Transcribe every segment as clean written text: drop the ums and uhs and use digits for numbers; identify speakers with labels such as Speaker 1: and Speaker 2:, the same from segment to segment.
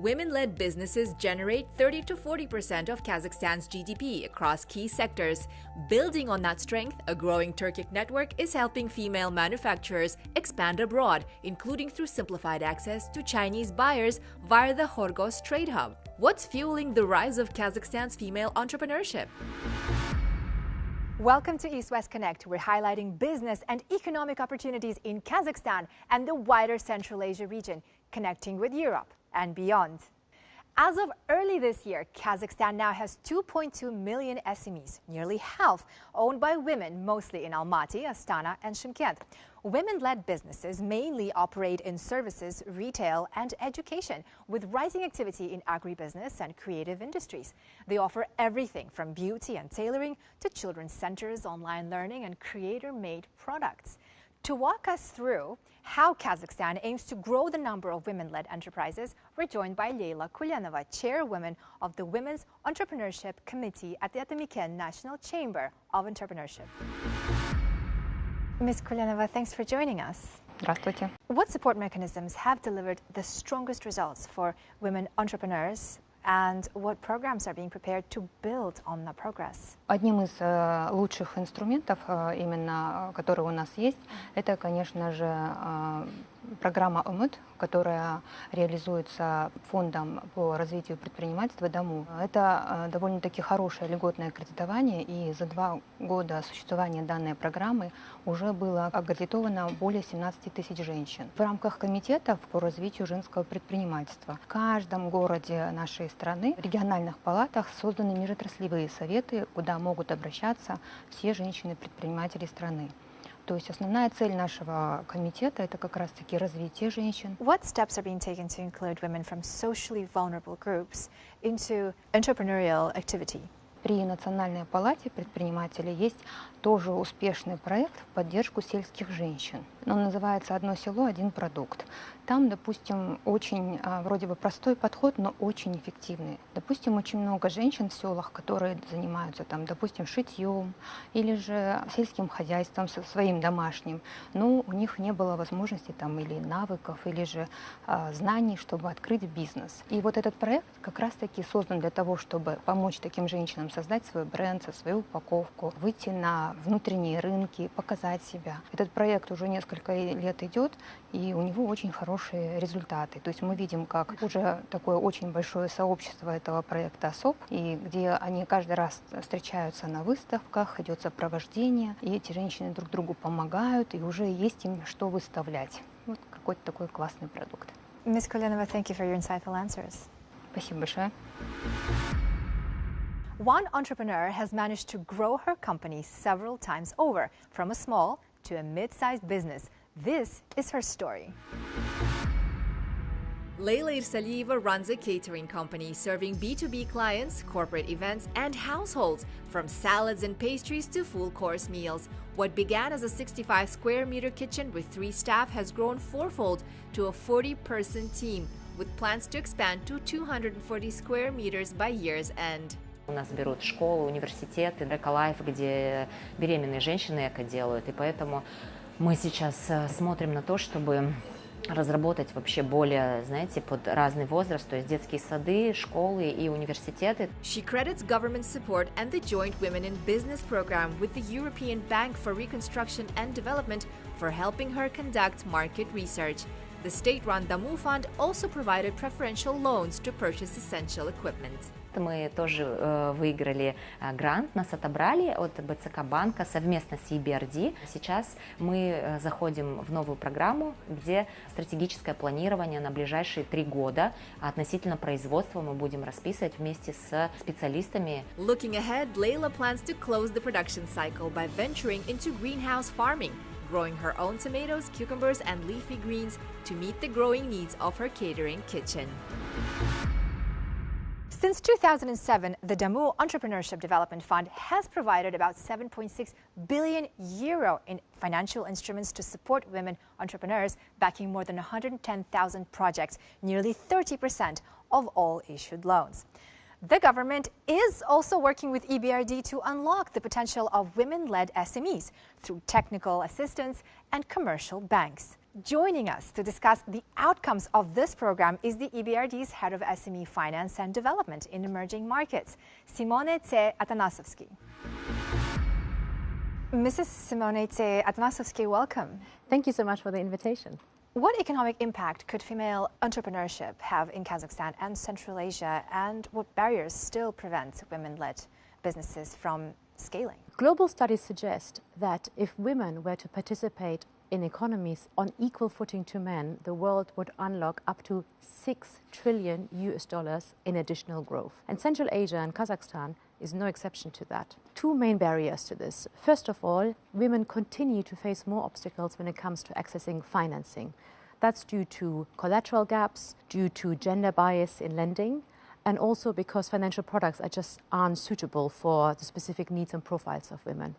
Speaker 1: Women-led businesses generate 30 to 40% of Kazakhstan's GDP across key sectors. Building on that strength, a growing Turkic network is helping female manufacturers expand abroad, including through simplified access to Chinese buyers via the Horgos Trade Hub. What's fueling the rise of Kazakhstan's female entrepreneurship?
Speaker 2: Welcome to East-West Connect. We're highlighting business and economic opportunities in Kazakhstan and the wider Central Asia region, connecting with Europe and beyond. As of early this year, Kazakhstan now has 2.2 million SMEs, nearly half owned by women, mostly in Almaty, Astana, and Shymkent. Women-led businesses mainly operate in services, retail, and education, with rising activity in agribusiness and creative industries. They offer everything from beauty and tailoring to children's centers, online learning, and creator-made products. To walk us through how Kazakhstan aims to grow the number of women-led enterprises, we're joined by Leyla Kulyanova, chairwoman of the Women's Entrepreneurship Committee at the Atamiken National Chamber of Entrepreneurship. Ms. Kulyanova, thanks for joining us.
Speaker 3: Здравствуйте.
Speaker 2: What support mechanisms have delivered the strongest results for women entrepreneurs, and what programs are being prepared to build on the progress?
Speaker 3: Одним из лучших инструментов, именно которые у нас есть, это, конечно же, программа ОМЭД, которая реализуется фондом по развитию предпринимательства «Дому». Это довольно-таки хорошее льготное кредитование, и за 2 года существования данной программы уже было аккредитовано более 17 тысяч женщин. В рамках комитетов по развитию женского предпринимательства в каждом городе нашей страны, в региональных палатах созданы межотраслевые советы, куда могут обращаться все женщины-предприниматели страны. То есть основная цель нашего комитета – это как раз-таки развитие женщин.
Speaker 2: What steps are being taken to include women from socially vulnerable groups into entrepreneurial activity?
Speaker 3: При Национальной палате предпринимателей есть тоже успешный проект в поддержку сельских женщин. Он называется «Одно село, один продукт». Там, допустим, очень вроде бы простой подход, но очень эффективный. Допустим, очень много женщин в селах, которые занимаются, там, допустим, шитьем или же сельским хозяйством своим домашним. Но у них не было возможности там, или навыков, или же знаний, чтобы открыть бизнес. И вот этот проект как раз-таки создан для того, чтобы помочь таким женщинам создать свой бренд, свою упаковку, выйти на внутренние рынки, показать себя. Этот проект уже несколько лет идет, и у него очень хорошие результаты. То есть мы видим, как уже такое очень большое сообщество этого проекта особ, и где они каждый раз встречаются на выставках, идет сопровождение, и эти женщины друг другу помогают, и уже есть им что выставлять. Вот какой-то такой классный продукт.
Speaker 2: Ms. Kulyanova, thank you for your insightful answers.
Speaker 3: Спасибо большое.
Speaker 2: One entrepreneur has managed to grow her company several times over, from a small to a mid-sized business. This is her story.
Speaker 1: Leyla Irsaliyeva runs a catering company serving B2B clients, corporate events, and households, from salads and pastries to full-course meals. What began as a 65-square-meter kitchen with 3 staff has grown fourfold to a 40-person team, with plans to expand to 240 square meters by year's end.
Speaker 4: У нас берут школы, университеты, эколайф, где беременные женщины эко делают. И поэтому мы сейчас смотрим на то, чтобы разработать вообще более, знаете, под разный возраст, то есть детские сады, школы и университеты.
Speaker 1: She credits government support and the Joint Women in Business program with the European Bank for Reconstruction and Development for helping her conduct market research. The state-run Damu Fund also provided preferential loans to purchase essential equipment.
Speaker 4: Мы тоже выиграли грант, нас отобрали от БЦК банка совместно с EBRD. Сейчас мы заходим в новую программу, где стратегическое планирование на ближайшие 3 года. Относительно производства мы будем расписывать вместе с специалистами.
Speaker 1: Looking ahead, Leyla plans to close the production cycle by venturing into greenhouse farming, growing her own tomatoes, cucumbers, and leafy greens to meet the growing needs of her catering kitchen.
Speaker 2: Since 2007, the Damu Entrepreneurship Development Fund has provided about 7.6 billion euro in financial instruments to support women entrepreneurs, backing more than 110,000 projects, nearly 30% of all issued loans. The government is also working with EBRD to unlock the potential of women-led SMEs through technical assistance and commercial banks. Joining us to discuss the outcomes of this program is the EBRD's Head of SME Finance and Development in Emerging Markets, Simone T. Atanasovsky. Mrs. Simone T. Atanasovsky, welcome.
Speaker 5: Thank you so much for the invitation.
Speaker 2: What economic impact could female entrepreneurship have in Kazakhstan and Central Asia, and what barriers still prevent women-led businesses from scaling?
Speaker 5: Global studies suggest that if women were to participate in economies on equal footing to men, the world would unlock up to $6 trillion in additional growth. And Central Asia and Kazakhstan is no exception to that. Two main barriers to this. First of all, women continue to face more obstacles when it comes to accessing financing. That's due to collateral gaps, due to gender bias in lending, and also because financial products just aren't suitable for the specific needs and profiles of women.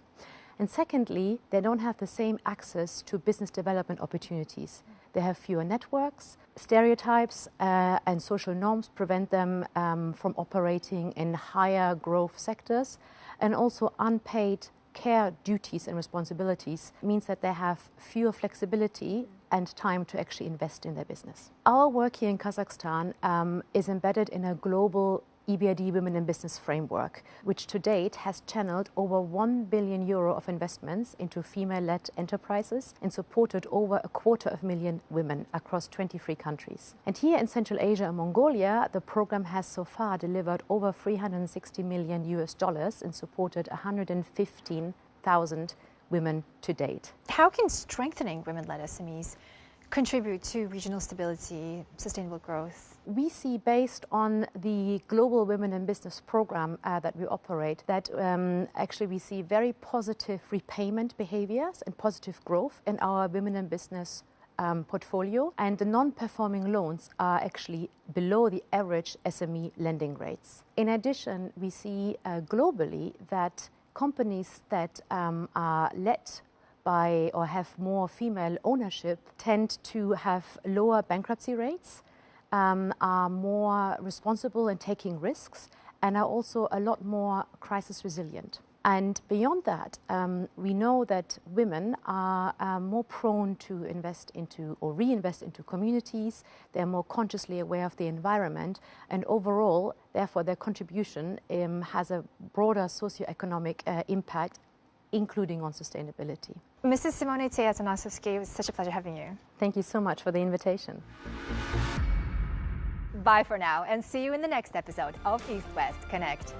Speaker 5: And secondly, they don't have the same access to business development opportunities. They have fewer networks, stereotypes and social norms prevent them from operating in higher growth sectors, and also unpaid care duties and responsibilities means that they have fewer flexibility and time to actually invest in their business. Our work here in Kazakhstan is embedded in a global EBRD Women in Business framework, which to date has channeled over €1 billion of investments into female-led enterprises and supported over 250,000 women across 23 countries. And here in Central Asia and Mongolia, the program has so far delivered over $360 million and supported 115,000 women to date.
Speaker 2: How can strengthening women-led SMEs contribute to regional stability, sustainable growth?
Speaker 5: We see, based on the Global Women in Business program that we operate, that actually we see very positive repayment behaviors and positive growth in our Women in Business portfolio, and the non-performing loans are actually below the average SME lending rates. In addition, we see globally that companies that are led by or have more female ownership tend to have lower bankruptcy rates, are more responsible in taking risks, and are also a lot more crisis resilient. And beyond that, we know that women are more prone to invest into or reinvest into communities. They're more consciously aware of the environment, and overall, therefore, their contribution has a broader socioeconomic impact, including on sustainability.
Speaker 2: Mrs. Simone T. Atanasovsky, it was such a pleasure having you.
Speaker 5: Thank you so much for the invitation.
Speaker 2: Bye for now, and see you in the next episode of East West Connect.